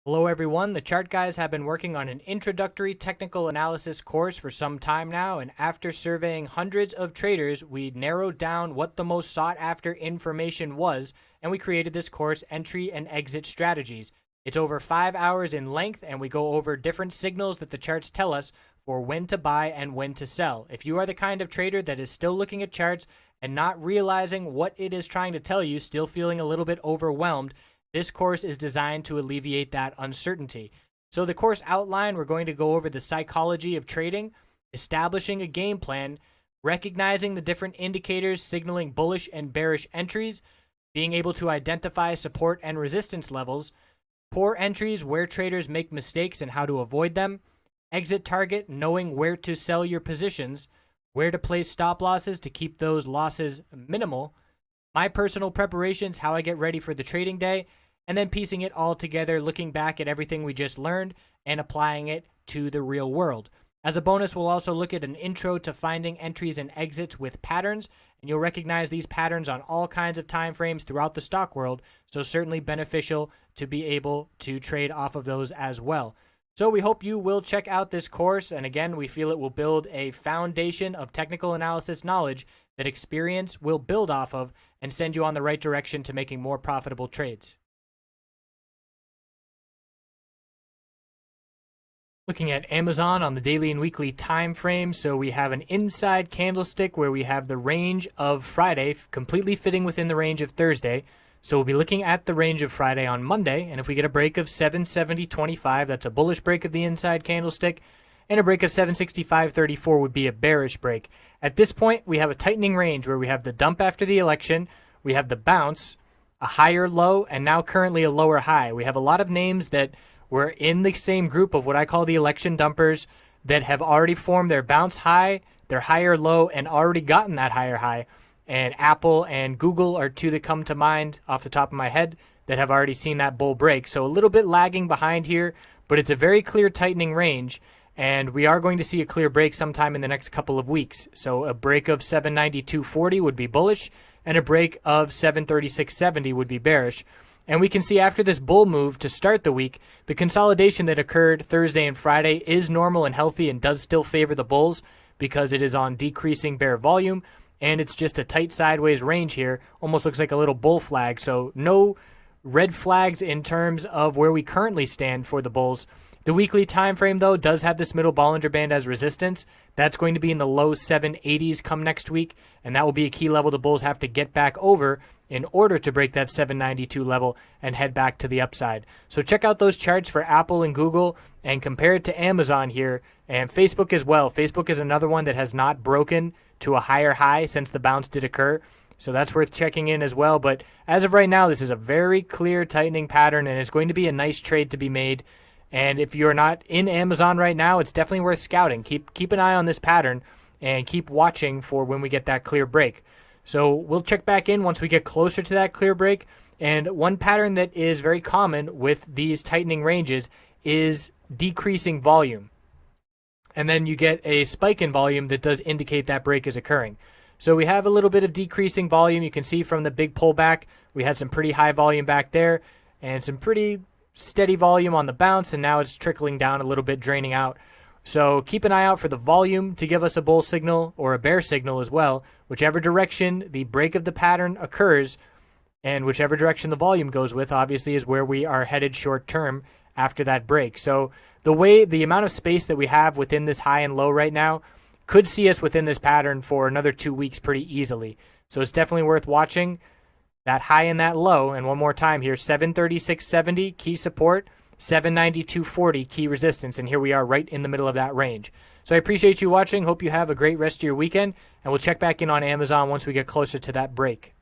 Hello everyone, the chart guys have been working on an introductory technical analysis course for some time now, and after surveying hundreds of traders, we narrowed down what the most sought after information was, and we created this course, Entry and Exit Strategies. It's over 5 hours in length, and we go over different signals that the charts tell us for when to buy and when to sell. If you are the kind of trader that is still looking at charts and not realizing what it is trying to tell you, still feeling a little bit overwhelmed, this course is designed to alleviate that uncertainty. So the course outline, we're going to go over the psychology of trading, establishing a game plan, recognizing the different indicators signaling bullish and bearish entries, being able to identify support and resistance levels, poor entries where traders make mistakes and how to avoid them, exit target, knowing where to sell your positions, where to place stop losses to keep those losses minimal, my personal preparations, how I get ready for the trading day, and then piecing it all together, looking back at everything we just learned and applying it to the real world. As a bonus, we'll also look at an intro to finding entries and exits with patterns, and you'll recognize these patterns on all kinds of time frames throughout the stock world, so certainly beneficial to be able to trade off of those as well. So we hope you will check out this course, and again, we feel it will build a foundation of technical analysis knowledge that experience will build off of and send you on the right direction to making more profitable trades. Looking at Amazon on the daily and weekly time frame, so we have an inside candlestick where we have the range of Friday completely fitting within the range of Thursday. So we'll be looking at the range of Friday on Monday, and if we get a break of 770.25, that's a bullish break of the inside candlestick, and a break of 765.34 would be a bearish break. At this point, we have a tightening range where we have the dump after the election, we have the bounce, a higher low, and now currently a lower high. We have a lot of names that were in the same group of what I call the election dumpers that have already formed their bounce high, their higher low, and already gotten that higher high. And Apple and Google are two that come to mind off the top of my head that have already seen that bull break. So a little bit lagging behind here, but it's a very clear tightening range. And we are going to see a clear break sometime in the next couple of weeks. So a break of 792.40 would be bullish, and a break of 736.70 would be bearish. And we can see after this bull move to start the week, the consolidation that occurred Thursday and Friday is normal and healthy and does still favor the bulls because it is on decreasing bear volume, and it's just a tight sideways range here. Almost looks like a little bull flag. So no red flags in terms of where we currently stand for the bulls. The weekly time frame, though, does have this middle Bollinger Band as resistance. That's going to be in the low 780s come next week, and that will be a key level the bulls have to get back over in order to break that 792 level and head back to the upside. So check out those charts for Apple and Google and compare it to Amazon here, and Facebook as well. Facebook is another one that has not broken to a higher high since the bounce did occur. So that's worth checking in as well. But as of right now, this is a very clear tightening pattern, and it's going to be a nice trade to be made. And if you're not in Amazon right now, it's definitely worth scouting. Keep an eye on this pattern and keep watching for when we get that clear break. So we'll check back in once we get closer to that clear break. And one pattern that is very common with these tightening ranges is decreasing volume. And then you get a spike in volume that does indicate that break is occurring. So we have a little bit of decreasing volume. You can see from the big pullback, we had some pretty high volume back there and some pretty steady volume on the bounce, and now it's trickling down a little bit, draining out. So keep an eye out for the volume to give us a bull signal or a bear signal as well. Whichever direction the break of the pattern occurs and whichever direction the volume goes with, obviously, is where we are headed short term after that break. So the amount of space that we have within this high and low right now could see us within this pattern for another 2 weeks pretty easily. So it's definitely worth watching that high and that low. And one more time here, 736.70 key support, 792.40 key resistance, and here we are right in the middle of that range. So I appreciate you watching. Hope you have a great rest of your weekend, and we'll check back in on Amazon once we get closer to that break.